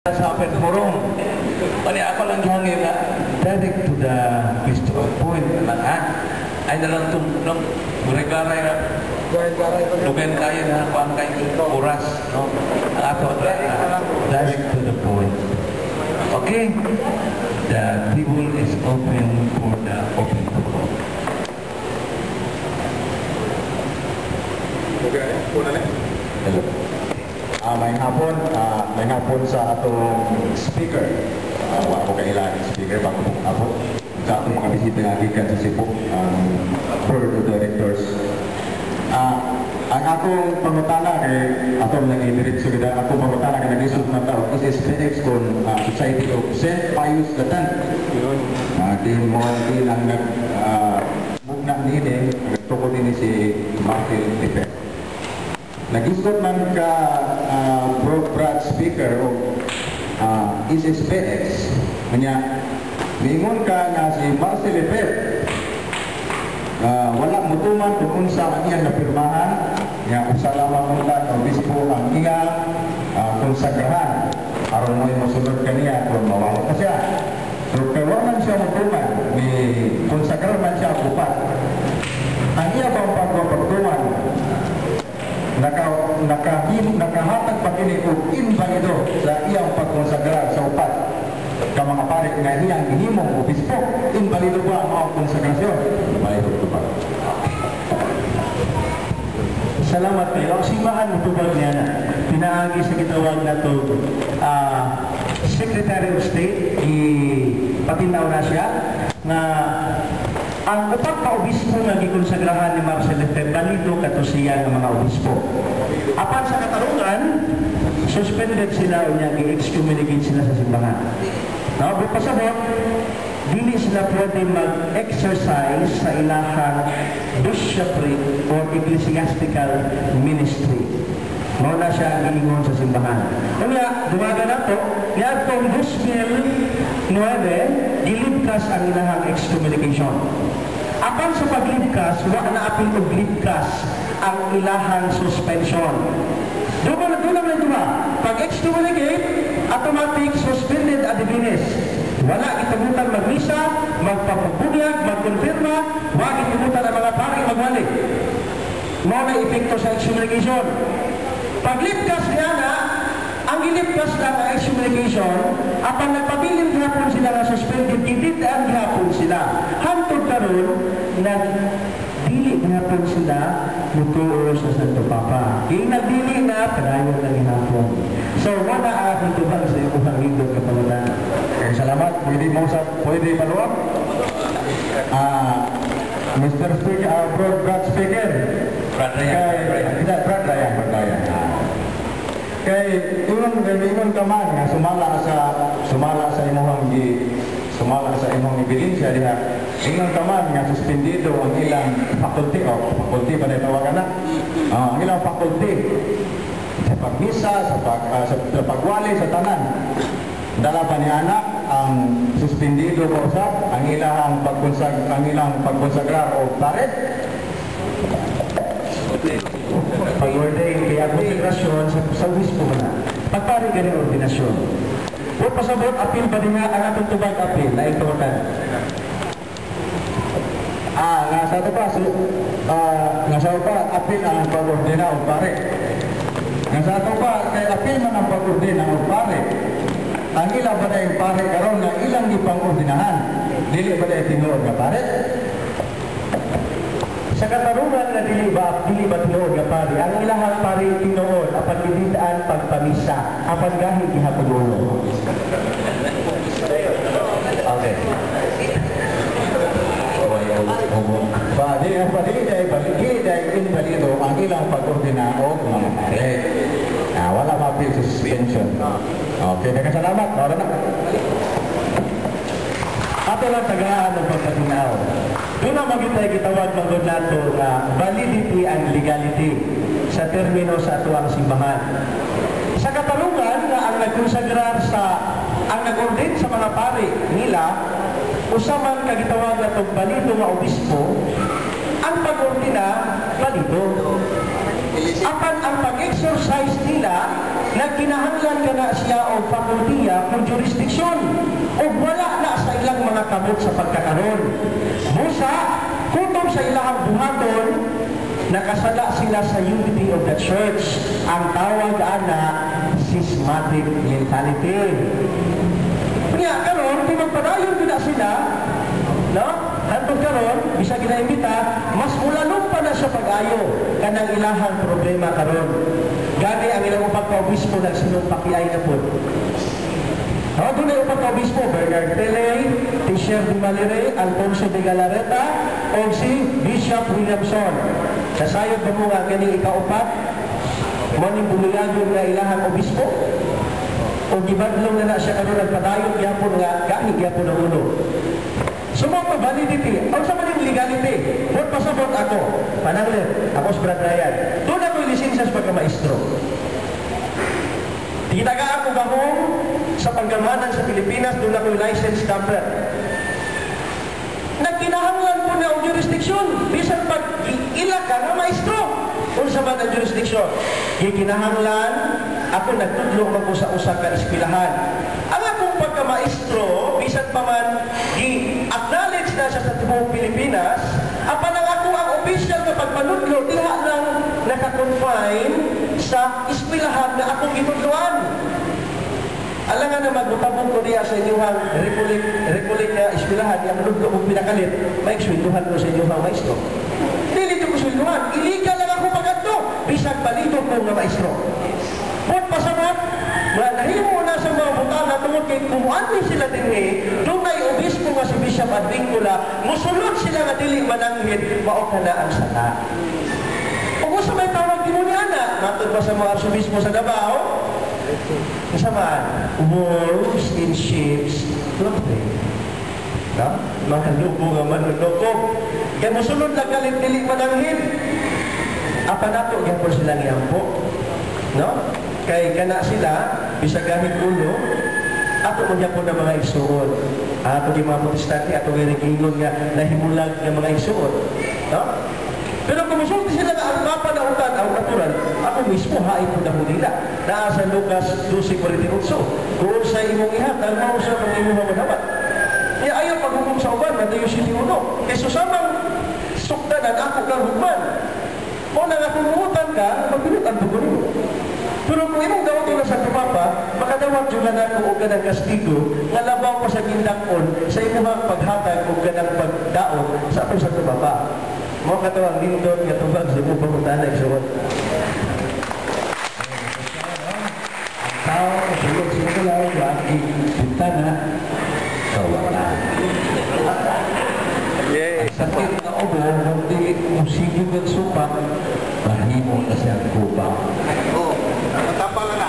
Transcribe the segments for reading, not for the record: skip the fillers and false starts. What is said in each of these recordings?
Sa open forum. Pani ako lang hangin na direct to the point lang ha. Ay na lang itong regaray na lugan kayo na kuhaan kayo oras. No? Ang ato direct to the point. Okay? The table is open for the open forum. Okay, una na. Hello. May hapon sa atong speaker. Ako kailangan speaker bago pong hapon. Sa atong mga bisita nga gikan sa Cebu, board of directors. Ang atong pangutana kay atong nag-idiretso kita, atong pangutana kay nag-isip na tao is SPX kung Society of St. Pius Gatan. Din mo ilang nag-bugna nini, nagtukod din si Martin Tipe. Nag-isip man ka broad speaker o SPX. Kanya, mingon ka na si Marcel Lepet. Wala mutuman kung unsa ang iyang napirmahan. Nga, usalaman mo ka, obispo ang iya konsagrahan. Aron mo yung masunod ka niya kung mawala ka siya. So, kaya man siya mutuman, ni konsagrar man siya upat. Ang iya bang pagpapagtuman, nakahatag pa kini og invalido sa iyang pagkonsagrar sa upat ka mga pare nga iyang gihimong obispo. Invalido ba ang konsagrasyon? Invalido ba? Salamat kayo. Ang simbahan mo tubag niya na pinaagi sa gitawag na ito Secretary of State ipatinaw na siya na ang upat ka obispo nga gikonsagrahan ni Marcel Lepet balido kato siya ng mga obispo. Apan sa katarungan, suspended sila o niya, i-excommunicate sila sa simbahan. No, pasabot, dili sila pwede mag-exercise sa ilahang bishopric or ecclesiastical ministry. Muna siya giingon sa simbahan. Kaya, dumaga na po, niya itong 2009, gilibkas ang ilahang excommunication. Apan sa paglibkas, wala na apil og libkas ang ilahang suspension. Doon lang ito ba? Pag-excommunicate, automatic suspended ad divinis. Wala itabutan mag-misa, magpapabunyag, magkonfirma, wag itabutan ang mga pari maghalik. Mo na epekto sa excommunication. Paglibkas niya na, ang ilibkas lang ang excommunication, apang nagpabiling gihapon sila na suspended, gididaan gihapon sila. Hantod karon na dili gihapon sila mutuo sa Santo Papa. Kaya nagdili na, padayon na gihapon. So, wala ang tubang sa iyong hangidog na pangunan. Salamat. Pwede paluwag? Mr. Speaker, Brad Speaker. Brad Ryan. Kay ingon ka man nga sumala sa imong ebidensya diha. Ingon ka man nga suspendido ang ilang faculty ba na tawagan na? Ang ilang faculty sa pagmisa, sa pagwali sa tanan. Dala pa ni anak ang suspendido ko sa ang ilang pagkonsagrar o paret. Pag-ordain kaya konsekrasyon sa obispo na. Pagpari ka ng ordinasyon. O pasabot, apil ba din nga ang atong tubag apil na ito ka? Nga sa pa, apil ang pag-ordina o pare. Nga sa ito pa, kay apil man ang pag-ordina o pare. Ang ilang ba na yung pare karon na ilang ipang-ordinahan? Dili ba na yung tinuod nga pare? Sa katarungan na dili ba tinuod nga pari, ang ilahang pari tinuod, apan gididaan pagpamisa, apan gahit ihapon. Okay. Dili dahil invalido ang ilang pag-ordina o mga pare. Wala mapil sa suspension. Okay, salamat. Wala na. Ato lang tagaan ng pagkatinaw. Doon na magitay gitawag ng nato na validity and legality sa termino sa atuang simbahan. Sa katarungan na ang nagkonsagrar ang nag-ordain sa mga pari nila, usaman kagitawag na itong balido nga obispo, ang pag-ordina, balido. Apan ang pag-exercise nila, nagkinahanglan ka na siya o fakultiya kung jurisdiksyon o wala na sa ilang mga kamot sa pagkakaroon. Musa, kutob sa ilahang buhaton, nakasala sila sa unity of the church. Ang tawag ana schismatic mentality. Kaya karon, kung magpadayon din na sila, no? Hantong karon, bisa kinaimbita, mas mulalong pa na siya pag-ayo kanang ilahang problema karon. Gani ang ilang pagka-obispo ng sinumpakiay na po. Doon ay upang obispo, Bernard Teley, Tisher de Malire, Alfonso de Galareta, o si Bishop Williamson. Kasayod ba mo nga ganing ikaupat? Maning buluyagon nga ilahang obispo? O gibadlong na siya karoon nagpadayon, yapon nga, gahig yapon ang ulo. Sumoko validity, o sa maning legality, buat pasabot ako, pananglit, ako sa Brad Ryan. Doon ako lisensya sa pagkamaestro. Tinagaan ko gahong sa panggamanan sa Pilipinas, doon ako license number. Nagkinahanglan po na ang jurisdiksyon, bisan pag-ila ka na maestro. Kung sa man ang jurisdiksyon, gikinahanglan, ako nagtudlong mag-usa-usa ka ispilahan. Ang akong pagka-maestro, bisan pa man, i-acknowledge na siya sa tibuong Pilipinas, apan ang ako ang official na pagpanudlo, diha lang nakakonfine sa ispilahan na akong itudluan. Alam nga na magbutabong ko niya sa inyong republic na ispilahan, yung manudlo kong pinakalit, may swinduhan ko sa inyong maestro. Dili ko swinduhan, illegal lang ako pagkanto, bisag balito ko nga maestro. Put pasabot, nahimo na sa mga butana tungkol kay kumuan sila din doon may obispo nga si Bishop Advincula, musulod sila nga dili mananghid, mao ka na ang sala. Kung sa may tawag din mo niya na, matod ba sa mga arsobispo sa Davao? Kasamaan, wolves in sheep's clothing. No? Mga lubo nga manunokog. Kaya musulod lang galit dili mananghid. Apa nato, yan po silang yampo. No? Kay kana sila, bisagahit ulo, ato mo niya po na mga igsuon. Ato di mga protestante, ato nga nag-ingon nga nahimulag ng mga igsuon. No? Pero kung musulti sila na ang mapanautan, ang natural, ako mismo hain ko na nila. Naa sa Lucas 12:48. Kung sa imong ihatag, mao sa kung imong madapat. Ayaw paghukom sa uban, Mateo 7:1. Kaya susamang sukdanan ako kang hukman. O nangapungutan ka, magpinutan po ko rin. Pero kung imong daw ito na sa tumapa, makadawag yung na ako o ganang kastigo, nga labaw ko sa gindakon sa imong paghatag o ganang pagdaon sa ato sa tumapa. Mga katawang lindon nga tubag sa imong pangutanay suot. Ang tao, sulod sa kalaw, wagi, bintana, kawala. Ang sakit na ubo, hindi musigig ang supa, mahimo na siyang kubang. Tapal na.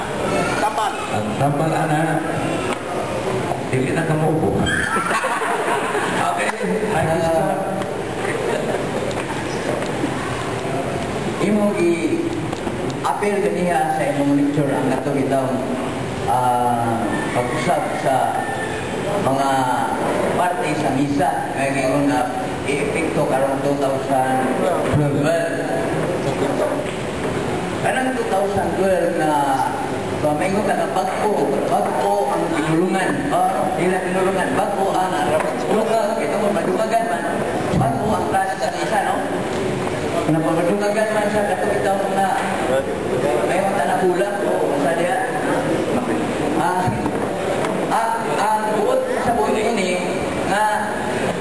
Tapal. Ang tapal na, hindi na ka maubo. Okay, imo i-appeal ganiya sa imong lecture ang katong itong pag-usap sa mga parte sa misa ngayon na i-epekto karong 2012. Karong 2012 na pamaingo ka na bago ang tinulungan bago ang lugar, ito mo madugagan man, bago ang klase sa isa, no? Napamadungagan man siya kato itaw na may mga nakulang o sa diya. Ang buot sa buhay ini na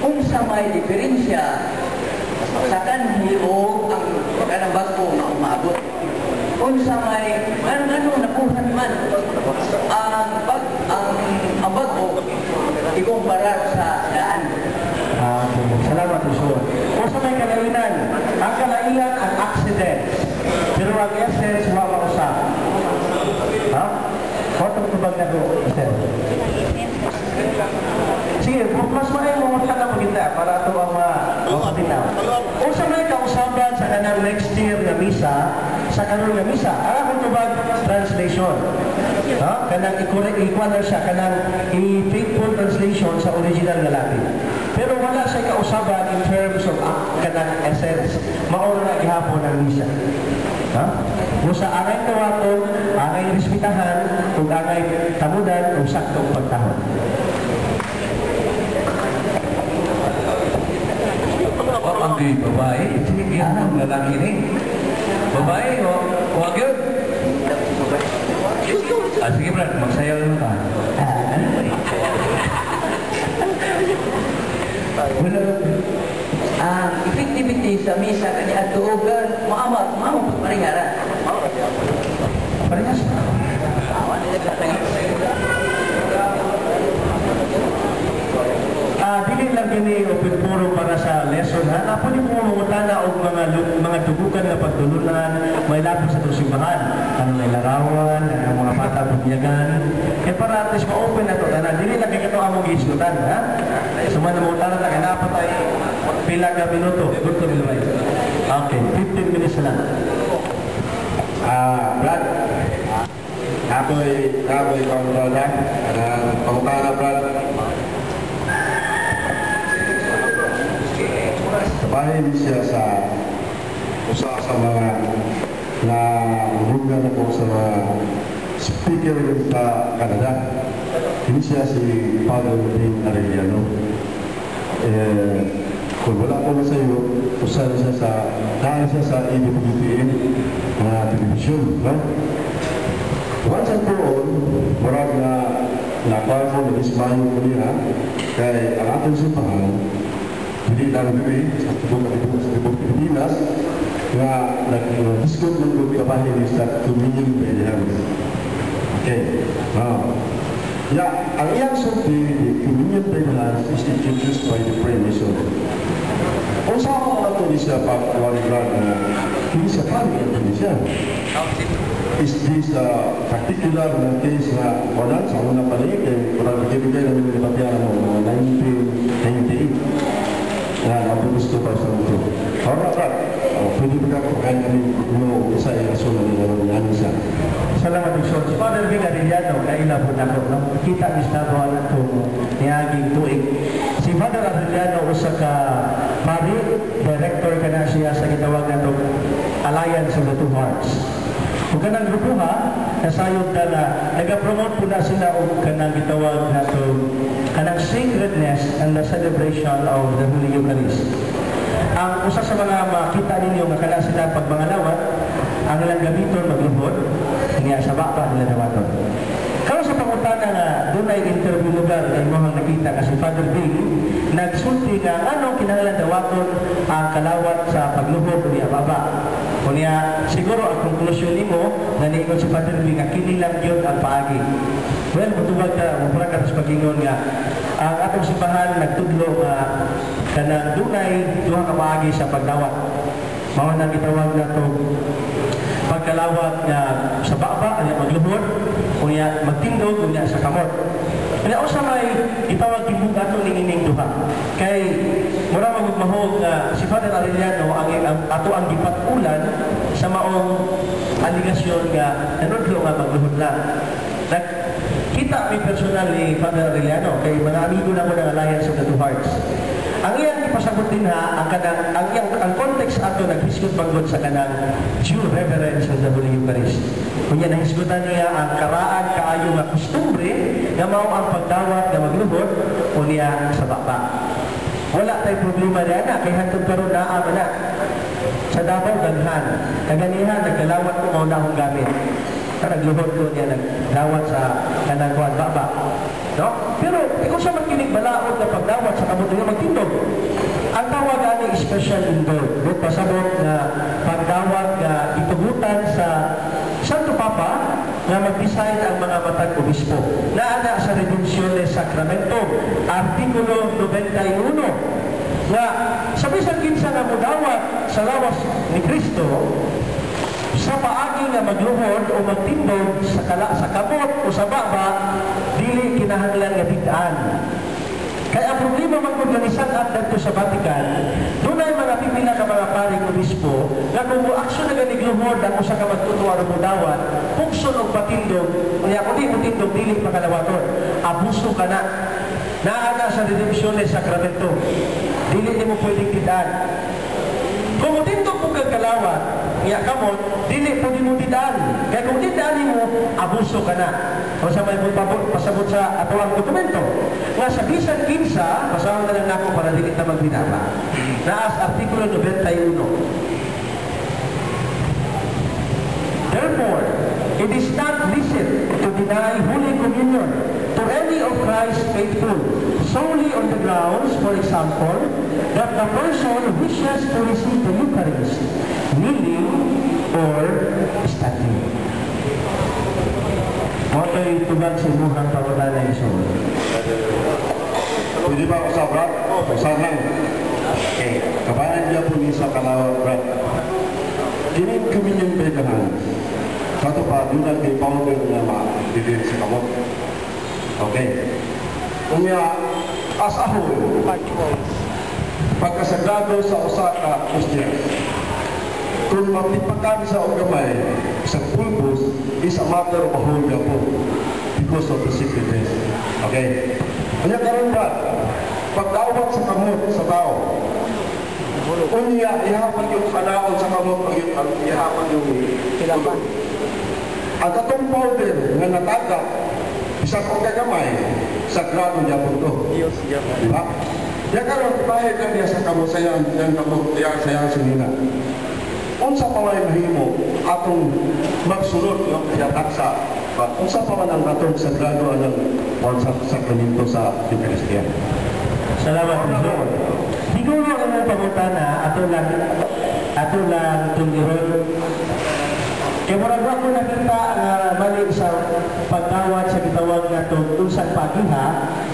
kung sa may diferensya sa kanhi o ang kanang bago na umabot. Kung sa may ano nakuhan man ang bago ikumparar sa daan. Salamat po. O sa may kalainan, ang kalainan ang accident. Pero ang essence, wala usap. Ha? Kotong tubag na ko, sir. Sige, mas maray mo mga na maganda para ito ang mapatinaw. O sa may kausapan sa kanang next year na misa, sa kanang na misa, ang akong tubag translation. Ha? Kanang ikuan na siya, kanang i-faithful translation sa original na Latin. Pero wala siya kausaban in terms of kanang essence. Mauna na gihapon ang misa. Ha? Kung sa angay tawaton, angay resbitahan, kung angay tamudan, o saktong pagtahon. Ang di babae, sige, ang lalaki ni. Babae, huwag yun. Sige Brad, magsayaw naman ka. Wala. Effectivity sa misa kani atuogan maamat pagparingara. Parehas. Dili lang kini open forum para sa lesson ha. Apo ni mo mangutana og mga dugukan nga pagtulunan, may lapos sa simbahan. Ano may larawan, ang mga bata bunyagan. Para at least ma-open na to na dili lang kay kato among giisgutan ha. Sumana mo utana ta kana pa tay pila ka minuto. Good to be right. Okay, 15 minutes lang. Brad, ako'y pangulala, pangutana Brad. Kabahin siya sa usa sa mga na hulugan ako sa mga speaker sa Canada. Hindi siya si Father Ding Arellano. Kung wala ko na sa iyo, usan siya sa dahil siya sa ABS-CBN na television, no? Once and for all, marag na nakawal mo na ismayo ko niya kay ang atong simbahan hindi lang diri sa tibok Pilipinas nga nag-discount ng mga kabahin sa communion prayers. Okay. Ang iyang sulti, the communion prayers is introduced by the Freemason. Kung saan ko na ito siya pagkawaligan na hindi siya pangit hindi siya. Is this particular na case na wala sa una pa rin kaya parang nagbibigay namin ng debatyan ng 1998 na nabugusto pa sa mundo. Alright, pwede ba ka kung namin mo isa ay rason na nila siya. Salamat ng Lord. Father Bing Arellano, nailabot ako. Kita mismo na ito niyaging tuig. Si Father Arellano, usa ka pari, director ka na siya sa gitawag na itong Alliance of the Two Hearts. Kung kanang grupo ha, nasayod na na, nag-promote po na sila o kanang gitawag na itong kanang sacredness and the celebration of the Holy Eucharist. Ang usa sa mga makita ninyo nga kana sila pag mga lawat, ang ilang gamiton maglubod, niya sa baba nila nawaton. Kaya sa pangutana nga, doon ay interview lugar na imong nakita kasi Father Bing, nagsulti nga anong kinahanglan dawaton ang kalawat sa paglubod niya baba. Kunya siguro ang konklusyon nimo na niingon si Father Bing nga kini lang yun ang paagi. Well, mutubag ka, mupura ka sa pag-ingon nga ang atong simbahan nagtudlo nga kanang dunay duha ka paagi sa pagdawat. Mao na gitawag na to pagkalawat nga sa baba ay maglubod kunya magtindog kunya sa kamot. Kaya usa may itawag timbog ato ning ining duha. Kay mura magmahog nga si Father Arellano ang ato ang gipatulan sa maong aligasyon nga nanudlo nga magluhod lang. Kita may personal ni Father Arellano kay mga amigo na ko ng Alliance of the Two Hearts. Ang iyang ipasagot din ha, ang context ato naghisgot banggod sa kanang due reverence of the Holy Eucharist. Kung yan nahisgotan niya ang karaan kaayo nga kustumbre nga mao ang pagdawat nga maglubod o niya sa baba. Wala tayong problema niya na, kay hantod karon naa na. Sa Davao ganhan, kaganihan nagkalawat ko mao na akong gamit. Naglubod ko niya naglawat sa kanang baba. No? Pero kung siya magkinig balaod na pagdawat sa kamot nga magtindog. Ang tawag ani special indog. Doon pasabot na pagdawat nga itugutan sa Santo Papa na mag-decide ang mga matag obispo. Naana sa Redemptiones Sacramento, Artikulo 91 nga sa bisan kinsa nga modawat sa lawas ni Kristo sa paagi nga magluhod o magtindog sa kamot o sa baba, dili kinahanglan nga bigdaan. Kaya ang problema mag-organisan at dito sa Vatican, doon ay mga pipila ka mga paring obispo na kung aksyon na ganigluhod ang usa ka magtutuwa o mudawat, pukson o patindog, kaya kung di mo tindog, dili pakalawaton. Abuso ka na. Naana sa Redemptiones Sacramento. Dili mo pwedeng bigdaan. Kung tindog mo kagkalawat, Iya kamot, dili po di mo didaan. Kaya kung didaan mo, abuso ka na. O sa may pasabot sa atuang dokumento. Nga sa bisan kinsa, pasawang na lang ako para dili na magbinaba. Naas Artikulo 91. Therefore, it is not licit to deny Holy Communion to any of Christ's faithful, solely on the grounds, for example, that the person wishes to receive the Eucharist, kneeling or standing. Moto'y tubag sa imuhang pawala na isun. Pwede ba ako sa brat? Sanang. Okay. Kabayan niya po ni sa kalawang brat. Kining communion ba kanan? Kato pa, doon ang may powder na ma-deliver sa kamot. Okay. Umya, as a whole, pagkasagrado sa Osaka, Austria, kung mapipakan sa gamay sa pulbos is a matter of a whole Japan because of the secretness. Okay? Kaya karon ba, pagdawat sa kamot sa tao, unya, ihapan yung kanaon sa kamot, ihapan yung kilapan. Ang katong powder nga natagap, isa kong kagamay, sagrado niya po ito. Diba? Kaya karon, bahid na niya sa kamot, sayang kamot, sayang sinina. Unsa pa may mahimo atong magsunod ng kinataksa unsa pa man ang atong sagrado ang sakramento sa Eucharistia. Salamat po. Siguro ang pangutana ato lang tungiron. Kaya murag ako nakita nga mali sa pagtawad sa gitawag nga itong unsang pagiha,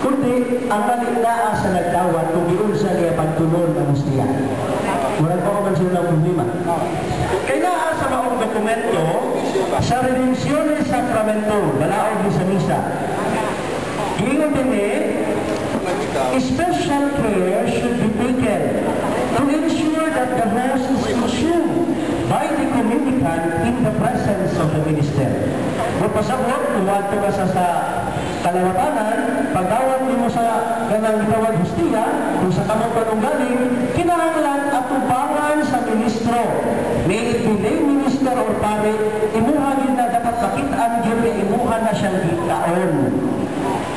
kundi ang mali naa sa nagtawad kung giunsa niya pagtulon ang hostia. Murag ako man sila ng problema. Kaya naa sa maong dokumento, sa Redemptiones Sacramento, balaod ni sa misa, ingon din special care should be taken to ensure that the host is consumed by the communicant in the presence of the minister. Magpasabot, tuwag ka sa kalawatanan, pagdawat mo sa ganang gitawag hostia, kung sa kamot panong galing, kinahanglan at tubangan sa ministro. May it be lay minister or pare, imuhagin na dapat makitaan yun na imuhan na siyang gitaon.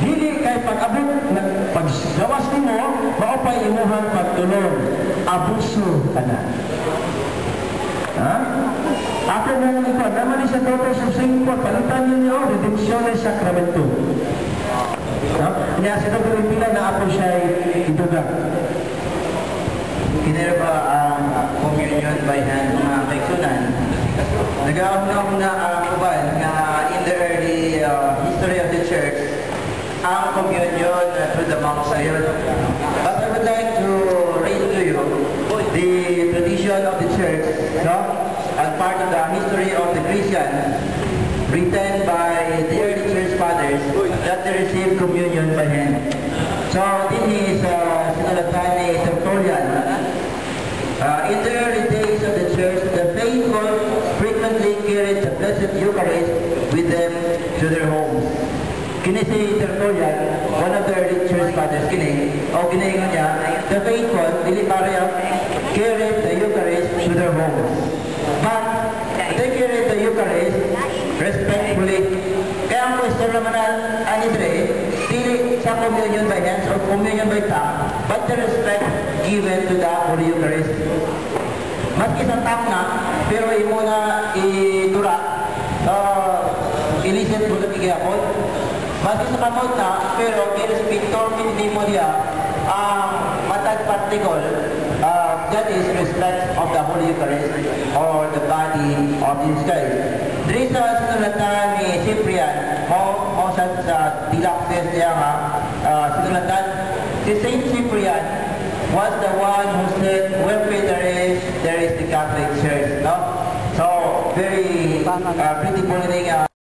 Dili kay pag-abot, paggawas mo, maupay imuhan pagtulong. Abuso ka na. Ha? Ako mo ito, naman sa Daughters of St. Paul, palitan niyo Redemptiones Sacramento. Kaya sa Dr. Pila na ako siya itugang. Kinira ba ang communion by hand mga kaigsunan? Nag-aamna na kubal nga in the early history of the church, ang communion through the monks ayon. But I would like to read to you the tradition of the church, no? As part of the history of the Christians, written by the early church fathers that they received communion by hand. So this is sinulatan ni Tertullian. In the early days of the church, the faithful frequently carried the Blessed Eucharist with them to their homes. Kini si Tertullian, one of the early church fathers, ginaingon niya, the faithful, dili pareha, carried the Eucharist to their homes. But they carried the Eucharist respectfully. Kaya ang question naman ani dire, dili sa communion by hands or communion by tongue, but the respect given to the Holy Eucharist. Maski sa tongue na, pero imo na itura, ilisit mo na igapon. Maski sa kamot na, pero irrespector hindi mo niya ang matag particle, that is respect of the Holy Eucharist or the body of Jesus Christ. Diri sa sinulatan ni Cyprian, mo sa dilakses niya sinulatan, si Saint Cyprian was the one who said, where there is the Catholic Church, no? So, very pretty boiling